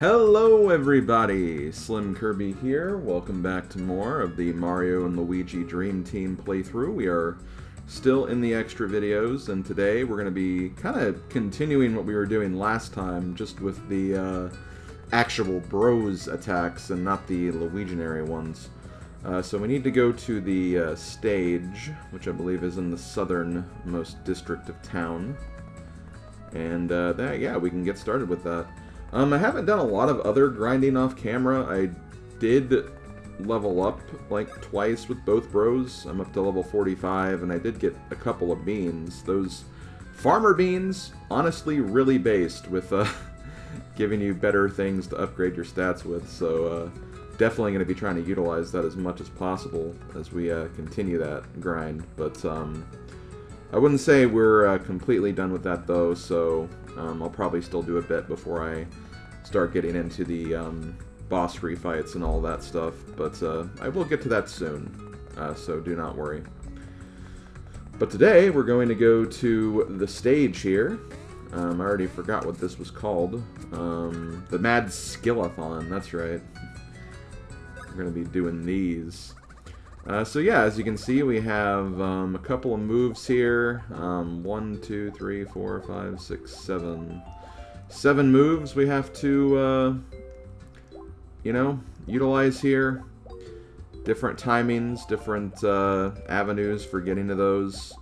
Hello everybody, SlimKirby here. Welcome back to more of the Mario and Luigi Dream Team playthrough. We are still in the extra videos, and today we're going to be kind of continuing what we were doing last time, just with the actual bros attacks and not the Luiginary ones. So we need to go to the stage, which I believe is in the southernmost district of town. And yeah, we can get started with that. I haven't done a lot of other grinding off camera. I did level up like twice with both bros. I'm up to level 45, and I did get a couple of beans. Those farmer beans, honestly, really based with giving you better things to upgrade your stats with. So definitely going to be trying to utilize that as much as possible as we continue that grind. But I wouldn't say we're completely done with that though, so I'll probably still do a bit before I start getting into the boss free fights and all that stuff. But I will get to that soon, so do not worry. But today we're going to go to the stage here. I already forgot what this was called. The Mad Skillathon, that's right. We're going to be doing these. So yeah, as you can see, we have a couple of moves here. 1, 2, 3, 4, 5, 6, 7. 7 moves we have to, you know, utilize here. Different timings, different avenues for getting to those.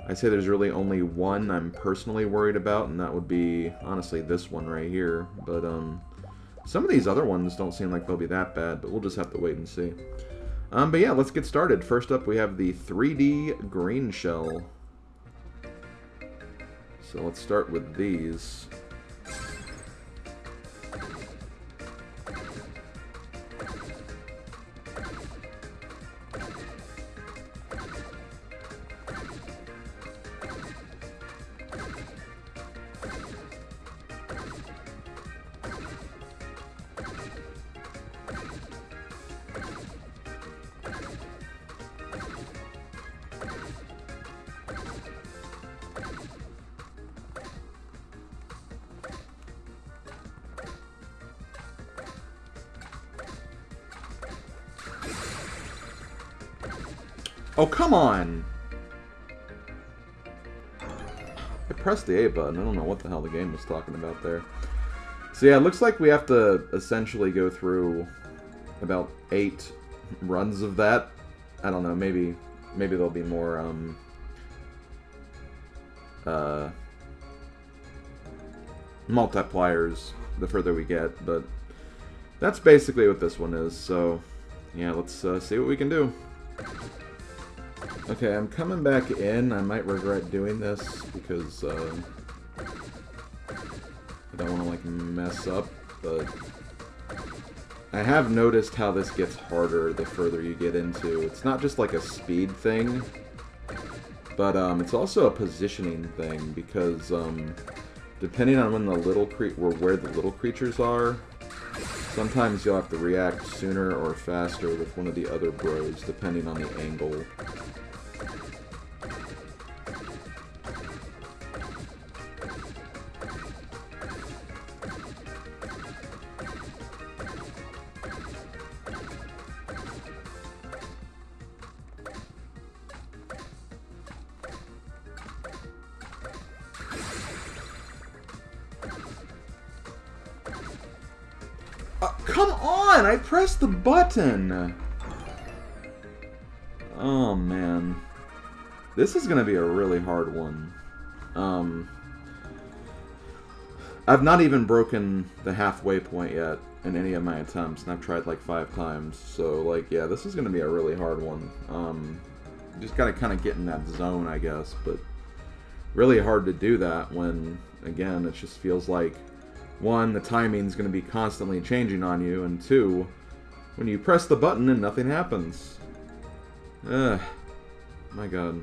I'd say there's really only one I'm personally worried about, and that would be, honestly, this one right here. But some of these other ones don't seem like they'll be that bad, but we'll just have to wait and see. But yeah, let's get started. First up, we have the 3D green shell. So let's start with these. Oh, come on! I pressed the A button. I don't know what the hell the game was talking about there. So yeah, it looks like we have to essentially go through about 8 runs of that. I don't know, maybe there'll be more, multipliers the further we get, but that's basically what this one is. So yeah, let's see what we can do. Okay, I'm coming back in. I might regret doing this because I don't want to like mess up, but I have noticed how this gets harder the further you get into. It's not just like a speed thing, but it's also a positioning thing because depending on when the little where the little creatures are, sometimes you'll have to react sooner or faster with one of the other bros depending on the angle. Come on! I pressed the button! Oh, man. This is gonna be a really hard one. I've not even broken the halfway point yet in any of my attempts, and I've tried like 5 times. So, like, yeah, this is gonna be a really hard one. Just gotta kind of get in that zone, I guess, but really hard to do that when, again, it just feels like 1, the timing's going to be constantly changing on you, and 2, when you press the button and nothing happens. Ugh. My god.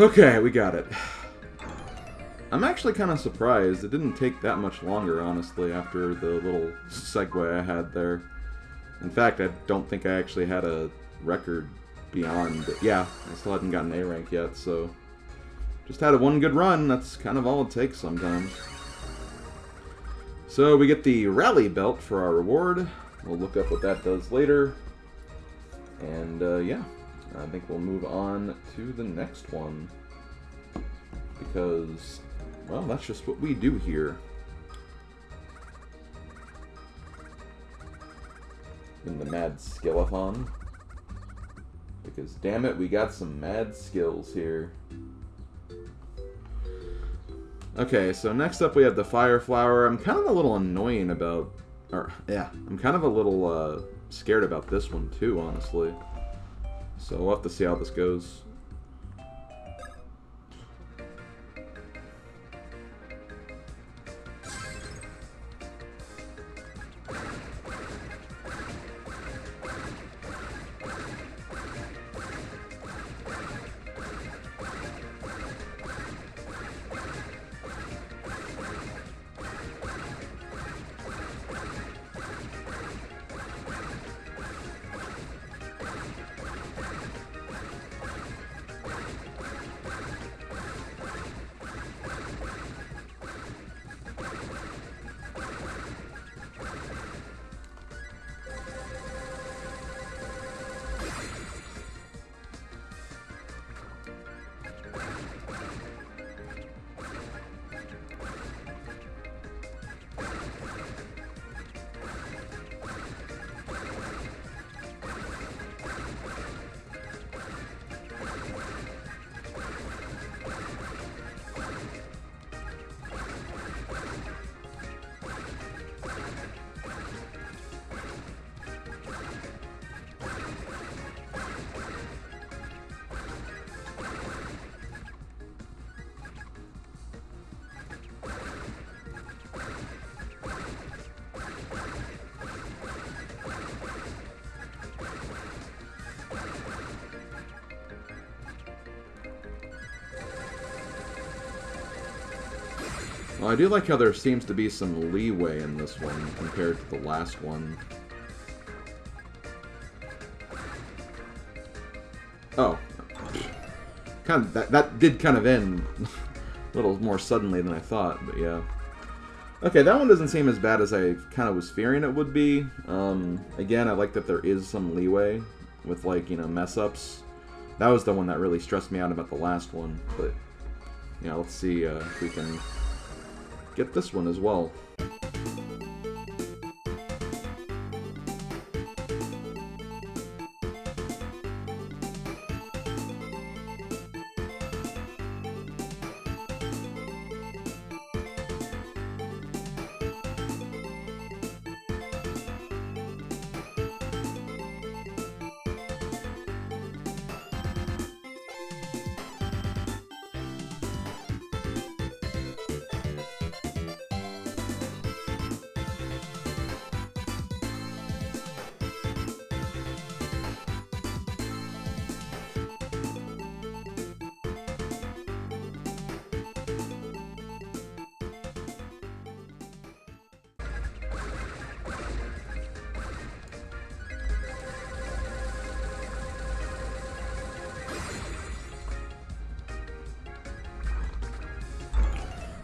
Okay, we got it. I'm actually kind of surprised. It didn't take that much longer, honestly, after the little segue I had there. In fact, I don't think I actually had a record beyond... Yeah, I still hadn't gotten A rank yet, so... Just had one good run. That's kind of all it takes sometimes. So we get the rally belt for our reward. We'll look up what that does later. And, yeah. I think we'll move on to the next one. Because... well, that's just what we do here. In the Mad Skillathon. Because, damn it, we got some mad skills here. Okay, so next up we have the Fire Flower. I'm kind of a little annoying about... I'm kind of a little scared about this one too, honestly. So we'll have to see how this goes. Well, I do like how there seems to be some leeway in this one compared to the last one. Oh. Kind of, that did kind of end a little more suddenly than I thought, but yeah. Okay, that one doesn't seem as bad as I kind of was fearing it would be. Again, I like that there is some leeway with, like, you know, mess-ups. That was the one that really stressed me out about the last one, but, yeah, let's see if we can get this one as well.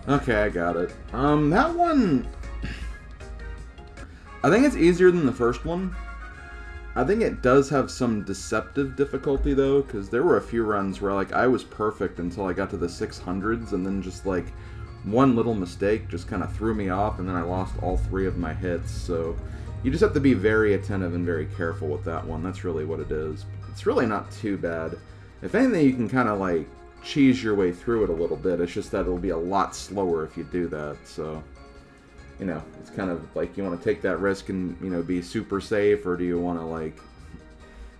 Okay, I got it. That one... I think it's easier than the first one. I think it does have some deceptive difficulty, though, because there were a few runs where, like, I was perfect until I got to the 600s, and then just, like, one little mistake just kind of threw me off, and then I lost all 3 of my hits, so you just have to be very attentive and very careful with that one. That's really what it is. It's really not too bad. If anything, you can kind of, like, cheese your way through it a little bit. It's just that it'll be a lot slower if you do that, so, you know, it's kind of like you want to take that risk and, you know, be super safe, or do you want to, like,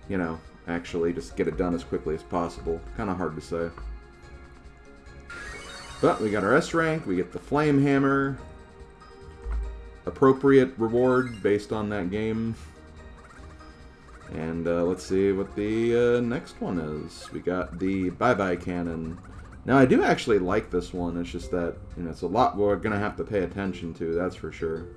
you know, actually just get it done as quickly as possible? Kind of hard to say. But we got our S rank, we get the Flame Hammer, appropriate reward based on that game. And let's see what the next one is. We got the Bye-Bye Cannon. Now, I do actually like this one. It's just that, you know, it's a lot we're going to have to pay attention to, that's for sure.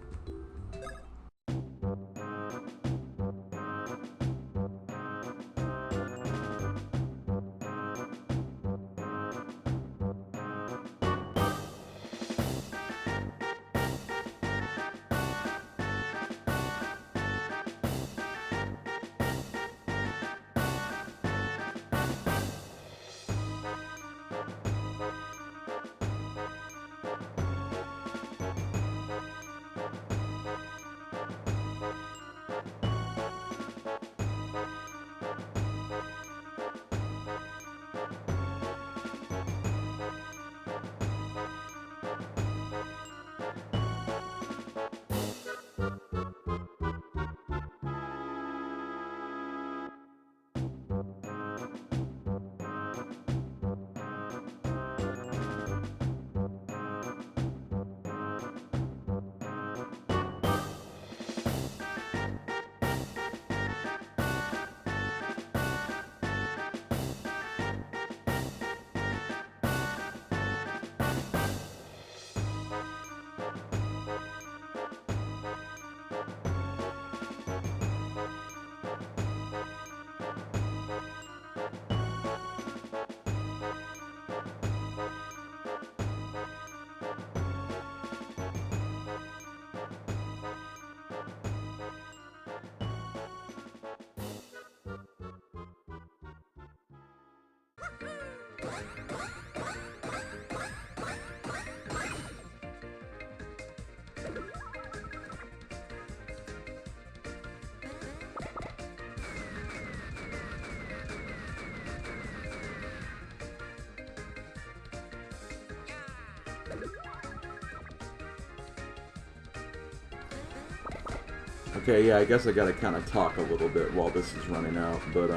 Okay, yeah, I guess I gotta kind of talk a little bit while this is running out, but,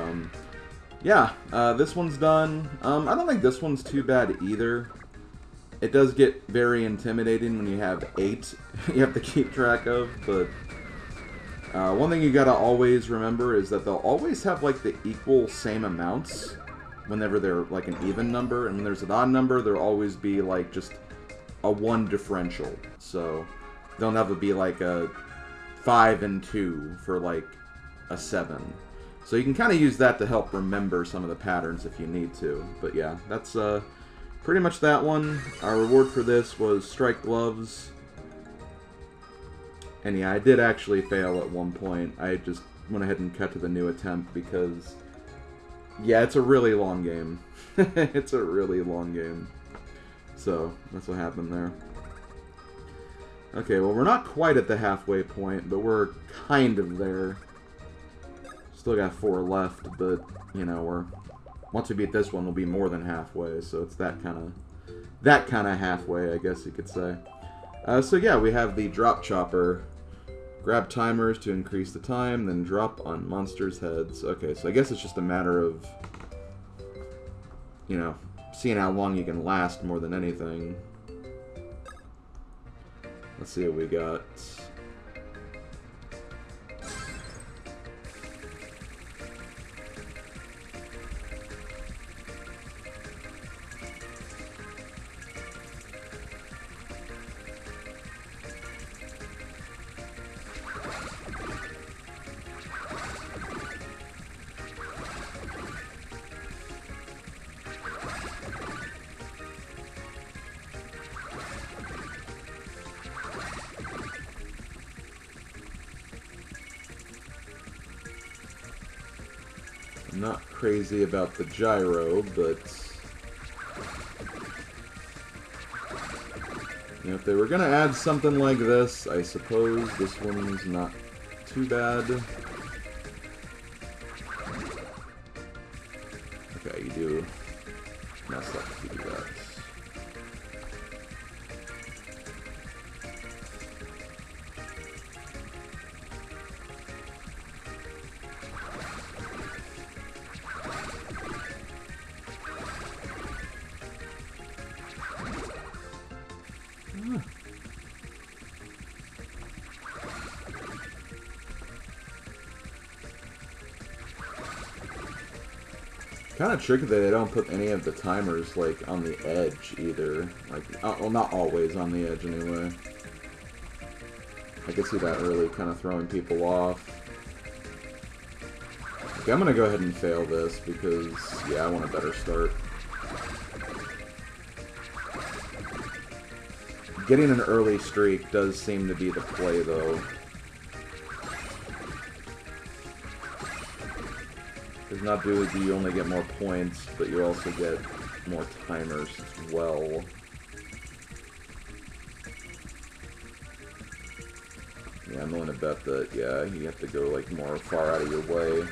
yeah, this one's done. I don't think this one's too bad either. It does get very intimidating when you have 8 you have to keep track of, but one thing you gotta always remember is that they'll always have, like, the equal same amounts whenever they're, like, an even number, and when there's an odd number, there'll always be, like, just a 1 differential, so they'll never be, like, a 5 and 2 for, like, a 7. So you can kind of use that to help remember some of the patterns if you need to. But yeah, that's pretty much that one. Our reward for this was Strike Gloves. And yeah, I did actually fail at one point. I just went ahead and cut to the new attempt because, yeah, it's a really long game. It's a really long game. So, that's what happened there. Okay, well, we're not quite at the halfway point, but we're kind of there. Still got 4 left, but, you know, once we beat this one, we'll be more than halfway, so it's that kind of halfway, I guess you could say. So yeah, we have the Dropchopper. Grab timers to increase the time, then drop on monsters' heads. Okay, so I guess it's just a matter of, you know, seeing how long you can last more than anything. Let's see what we got. I'm not crazy about the gyro, but you know, if they were gonna add something like this, I suppose this one's not too bad. Okay, you do mess up if you do that. Kind of tricky that they don't put any of the timers, like, on the edge, either. Like, well, not always on the edge, anyway. I can see that really kind of throwing people off. Okay, I'm gonna go ahead and fail this, because, yeah, I want a better start. Getting an early streak does seem to be the play, though. Because not only do you only get more points, but you also get more timers as well. Yeah, I'm willing to bet that, yeah, you have to go, like, more far out of your way.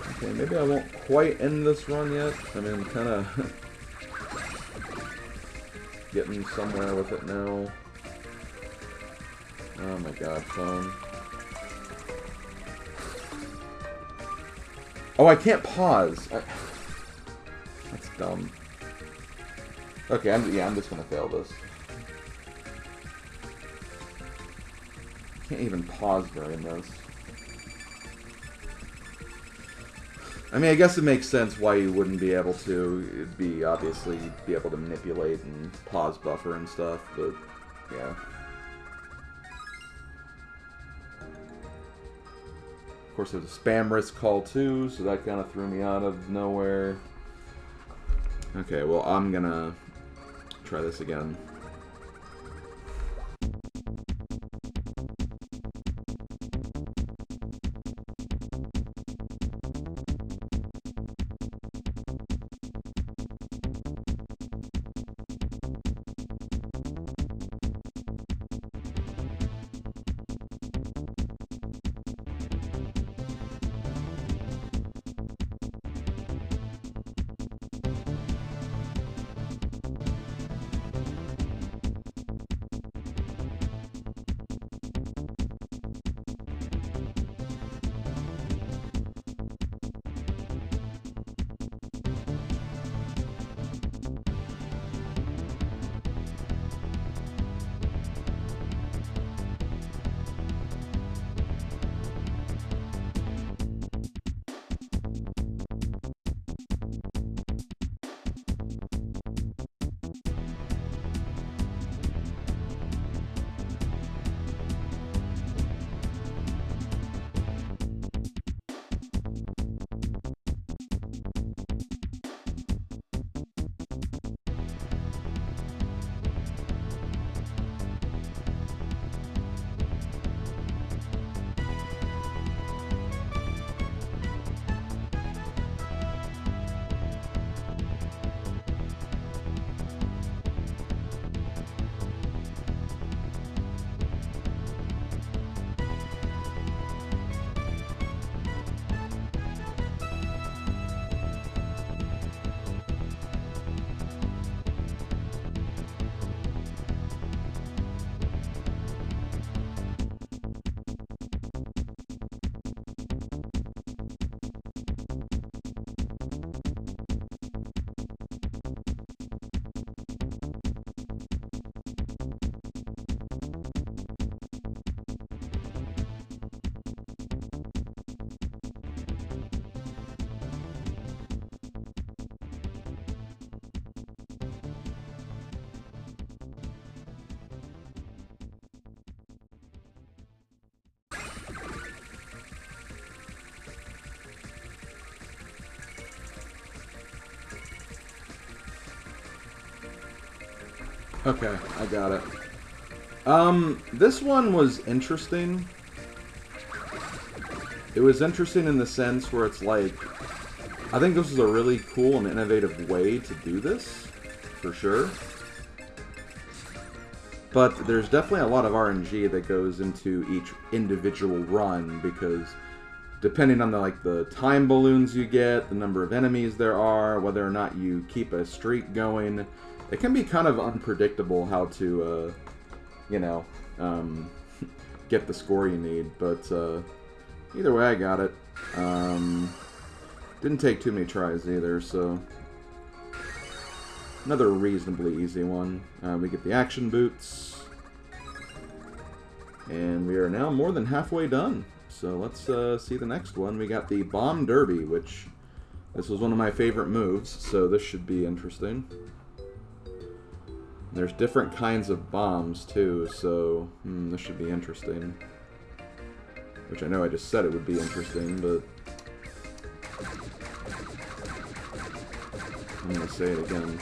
Okay, maybe I won't quite end this run yet. I mean, I'm kind of getting somewhere with it now. Oh my god, phone. Oh, I can't pause. That's dumb. Okay, I'm just gonna fail this. Can't even pause during this. I mean, I guess it makes sense why you wouldn't be able to. It'd be, obviously, be able to manipulate and pause buffer and stuff, but, yeah. Of course, there's a spam risk call, too, so that kind of threw me out of nowhere. Okay, well, I'm gonna try this again. Okay, I got it. This one was interesting. It was interesting in the sense where it's like, I think this is a really cool and innovative way to do this, for sure. But there's definitely a lot of RNG that goes into each individual run, because depending on the time balloons you get, the number of enemies there are, whether or not you keep a streak going, it can be kind of unpredictable how to, you know, get the score you need. But either way, I got it. Didn't take too many tries either, so another reasonably easy one. We get the action boots. And we are now more than halfway done. So let's see the next one. We got the Bomb Derby, which this was one of my favorite moves, so this should be interesting. There's different kinds of bombs too, so this should be interesting. Which I know I just said it would be interesting, but I'm going to say it again.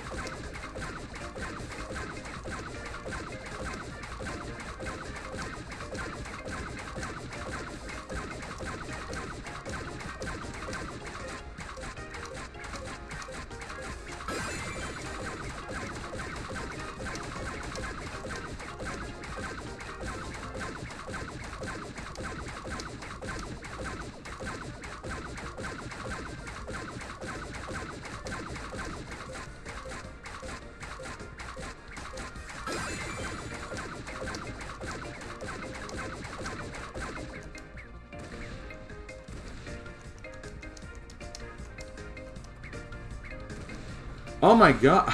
Oh my god.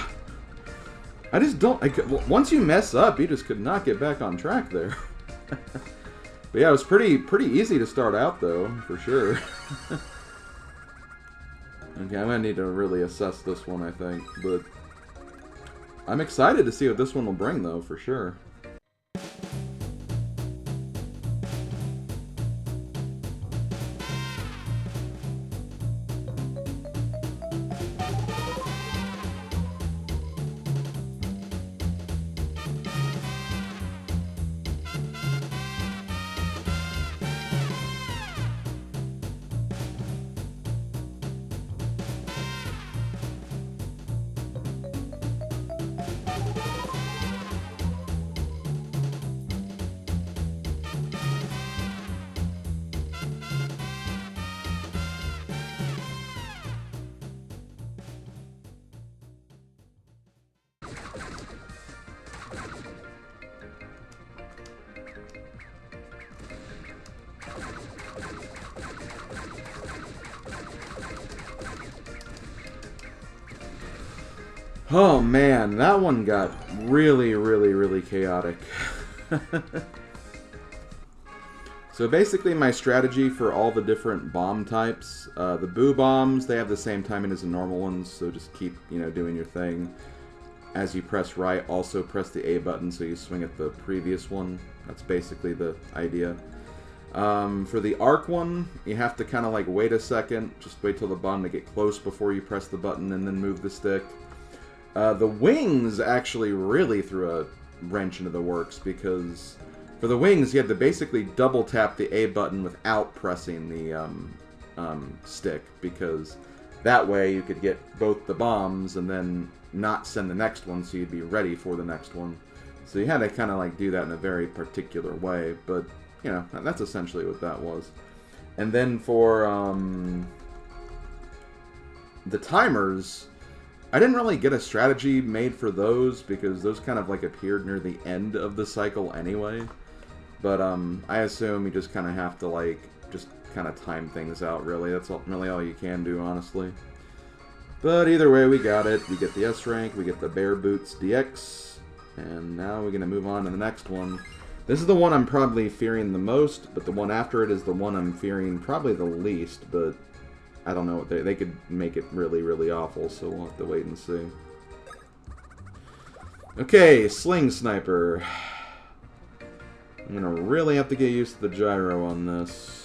I just don't... once you mess up, you just could not get back on track there. But yeah, it was pretty easy to start out, though, for sure. Okay, I'm going to need to really assess this one, I think. But I'm excited to see what this one will bring, though, for sure. Oh man, that one got really chaotic. So basically my strategy for all the different bomb types, the boo bombs, they have the same timing as the normal ones, so just keep, doing your thing. As you press right, also press the A button so you swing at the previous one. That's basically the idea. For the arc one, you have to kind of like wait a second, just wait till the bomb to get close before you press the button and then move the stick. The wings actually really threw a wrench into the works, because for the wings you had to basically double tap the A button without pressing the stick, because that way you could get both the bombs and then not send the next one, so you'd be ready for the next one. So you had to kind of like do that in a very particular way, but that's essentially what that was. And then for the timers, I didn't really get a strategy made for those, because those kind of like appeared near the end of the cycle anyway. But I assume you just kind of have to like just kind of time things out, really. That's really all you can do, honestly. But either way, we got it. We get the S rank, we get the Bear Boots DX, and now we're going to move on to the next one. This is the one I'm probably fearing the most, but the one after it is the one I'm fearing probably the least, but I don't know. They could make it really awful, so we'll have to wait and see. Okay, Sling Sniper. I'm going to really have to get used to the gyro on this.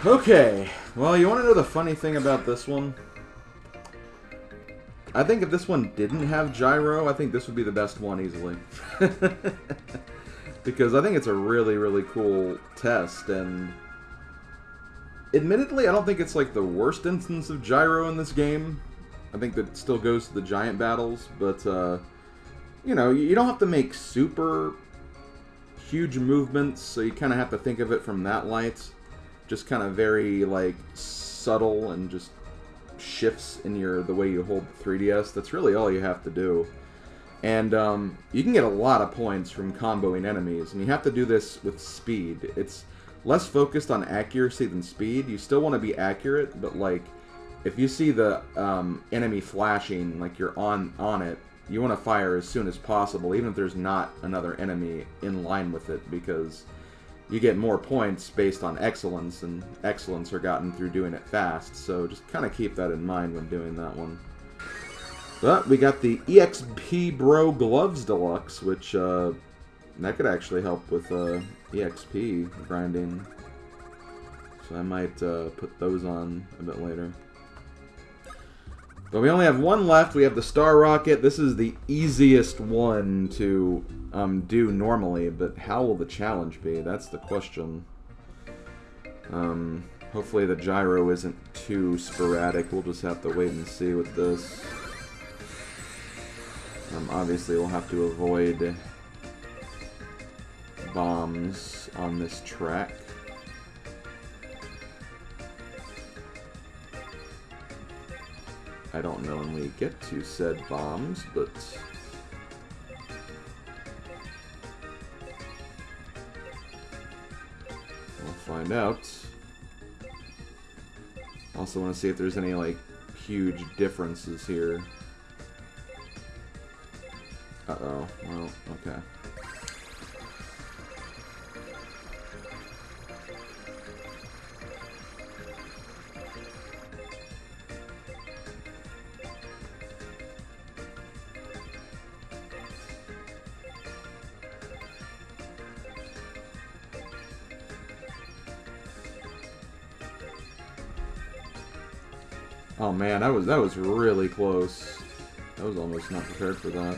Okay, well, you want to know the funny thing about this one? I think if this one didn't have gyro, I think this would be the best one easily. Because I think it's a really, really cool test, and admittedly, I don't think it's like the worst instance of gyro in this game. I think that still goes to the giant battles, but, you know, you don't have to make super huge movements, so you kind of have to think of it from that light. Just kind of very, like, subtle and just shifts in the way you hold the 3DS. That's really all you have to do. And you can get a lot of points from comboing enemies, and you have to do this with speed. It's less focused on accuracy than speed. You still want to be accurate, but like if you see the enemy flashing, like you're on it, you want to fire as soon as possible, even if there's not another enemy in line with it, because you get more points based on excellence, and excellence are gotten through doing it fast. So just kind of keep that in mind when doing that one. But we got the EXP Bro Gloves Deluxe, which that could actually help with EXP grinding. So I might put those on a bit later. But we only have one left. We have the Star Rocket. This is the easiest one to do normally, but how will the challenge be? That's the question. Hopefully the gyro isn't too sporadic. We'll just have to wait and see with this. Obviously, we'll have to avoid bombs on this track. I don't know when we get to said bombs, but we'll find out. Also want to see if there's any, like, huge differences here. Uh-oh. Well, okay. Oh man, that was really close. I was almost not prepared for that.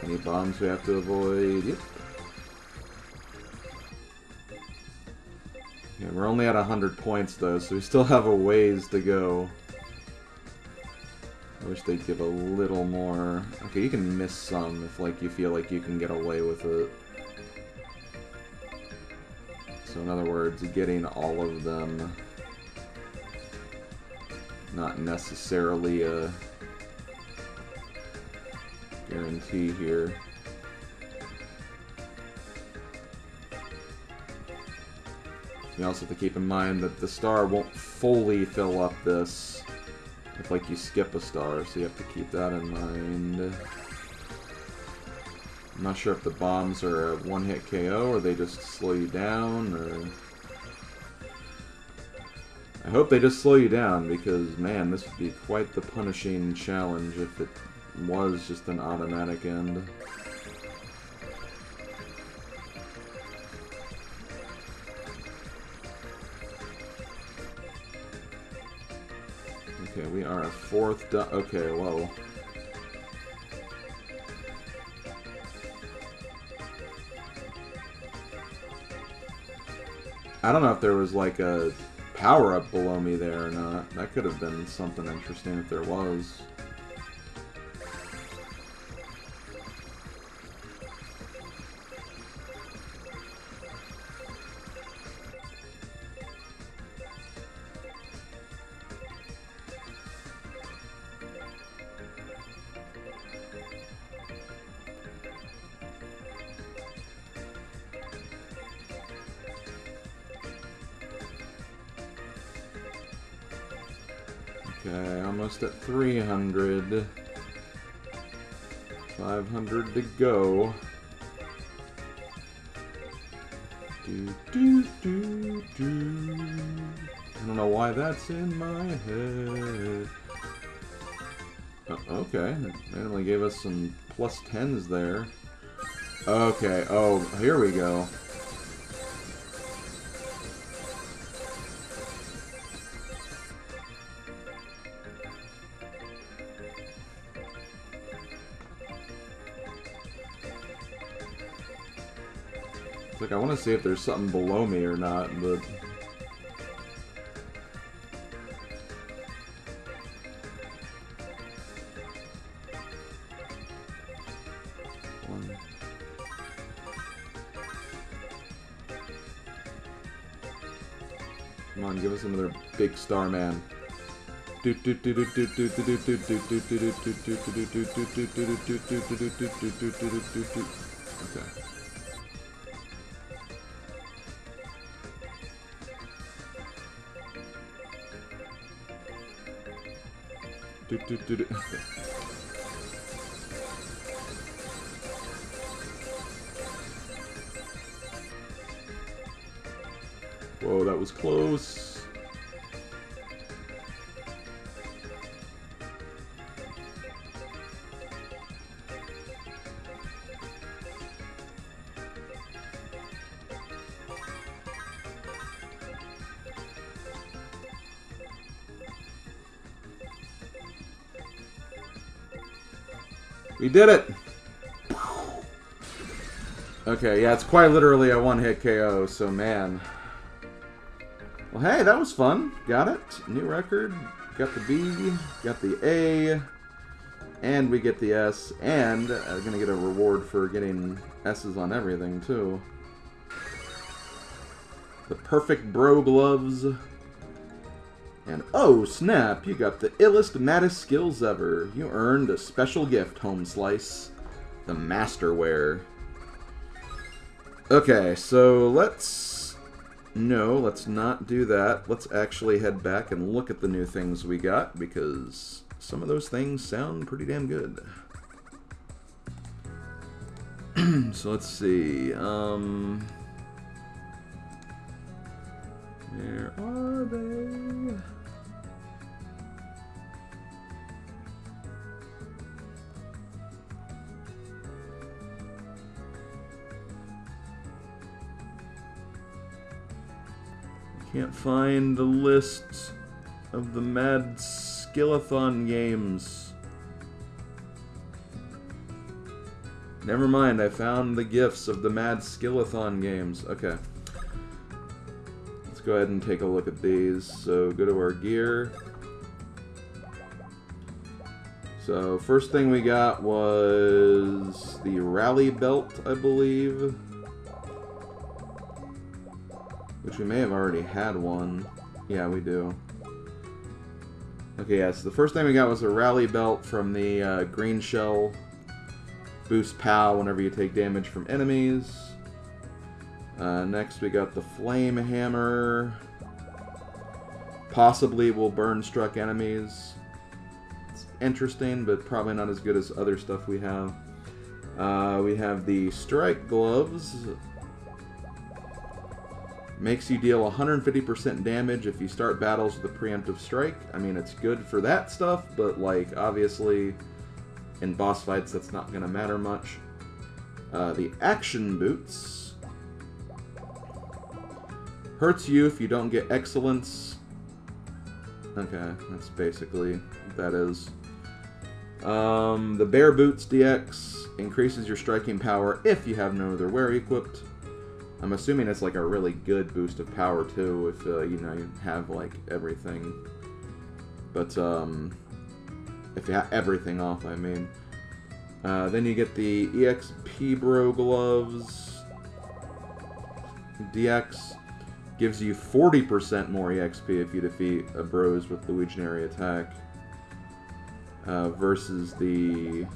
Any bombs we have to avoid? Yep. Yeah, we're only at 100 points though, so we still have a ways to go. I wish they'd give a little more. Okay, you can miss some if like you feel like you can get away with it. So in other words, getting all of them, not necessarily a guarantee here. You also have to keep in mind that the star won't fully fill up this if like you skip a star, so you have to keep that in mind. I'm not sure if the bombs are a one-hit KO or they just slow you down, or I hope they just slow you down, because man, this would be quite the punishing challenge if it was just an automatic end. Okay, we are a fourth done. Okay, whoa. I don't know if there was like a power-up below me there or not. That could have been something interesting if there was. Okay, almost at 300. 500 to go. I don't know why that's in my head. Oh, okay, it randomly gave us some plus 10s there. Okay, oh, here we go. It's like I want to see if there's something below me or not, but... Come on, give us another big star man. Okay. Whoa, that was close. We did it! Okay, yeah, it's quite literally a one-hit KO, so man. Well, hey, that was fun. Got it. New record. Got the B, got the A, and we get the S, and I'm gonna get a reward for getting S's on everything, too. The perfect bro gloves. And oh snap, you got the illest, maddest skills ever. You earned a special gift, Home Slice. The Masterwear. Okay, so let's not do that. Let's actually head back and look at the new things we got, because some of those things sound pretty damn good. So let's see, where are they? Can't find the list of the Mad Skillathon games. Never mind, I found the gifts of the Mad Skillathon games. Okay. Let's go ahead and take a look at these. So, go to our gear. So, first thing we got was the Rally Belt, I believe. Which we may have already had one. Yeah, we do. Okay, yes, the first thing we got was a Rally Belt from the Green Shell. Boost POW whenever you take damage from enemies. Next we got the Flame Hammer. Possibly will burn struck enemies. It's interesting, but probably not as good as other stuff we have. We have the Strike Gloves. Makes you deal 150% damage if you start battles with a preemptive strike. I mean, it's good for that stuff, but, like, obviously, in boss fights, that's not going to matter much. The Action Boots. Hurts you if you don't get Excellence. Okay, that's basically what that is. The Bear Boots DX increases your striking power if you have no other wear equipped. I'm assuming it's like a really good boost of power too, if you know, you have like everything. But if you have everything off, I mean. Then you get the EXP Bro Gloves. DX gives you 40% more EXP if you defeat a bros with Luigi attack. Versus the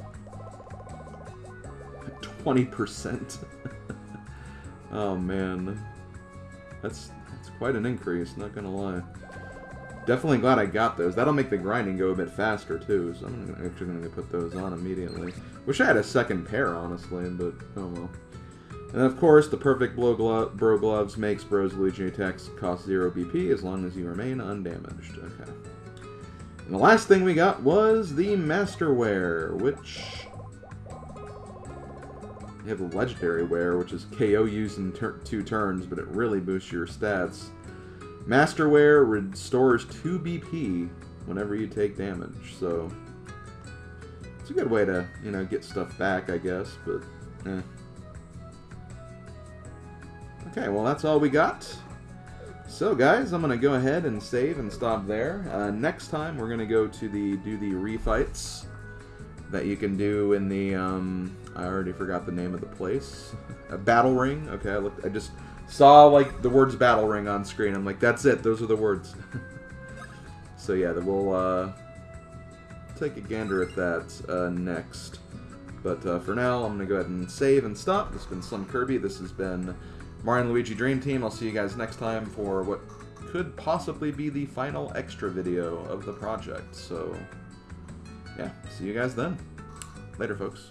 20%. Oh man, that's quite an increase, not gonna lie. Definitely glad I got those. That'll make the grinding go a bit faster too, so I'm actually gonna put those on immediately. Wish I had a second pair, honestly, but oh well. And of course, the perfect bro gloves makes bros Luigi attacks cost 0 BP as long as you remain undamaged. Okay. And the last thing we got was the Masterwear, which... You have the Legendary Wear, which is KO used in 2 turns, but it really boosts your stats. Masterwear restores 2 BP whenever you take damage, so... It's a good way to, you know, get stuff back, I guess, but... Okay, well that's all we got. So guys, I'm going to go ahead and save and stop there. Next time we're going to go to do the refights that you can do in the, I already forgot the name of the place. A battle ring. Okay, I just saw like the words battle ring on screen. I'm like, that's it, those are the words. So yeah, we'll take a gander at that next. But for now, I'm going to go ahead and save and stop. This has been SlimKirby. This has been Mario and Luigi Dream Team. I'll see you guys next time for what could possibly be the final extra video of the project. So, yeah, see you guys then. Later, folks.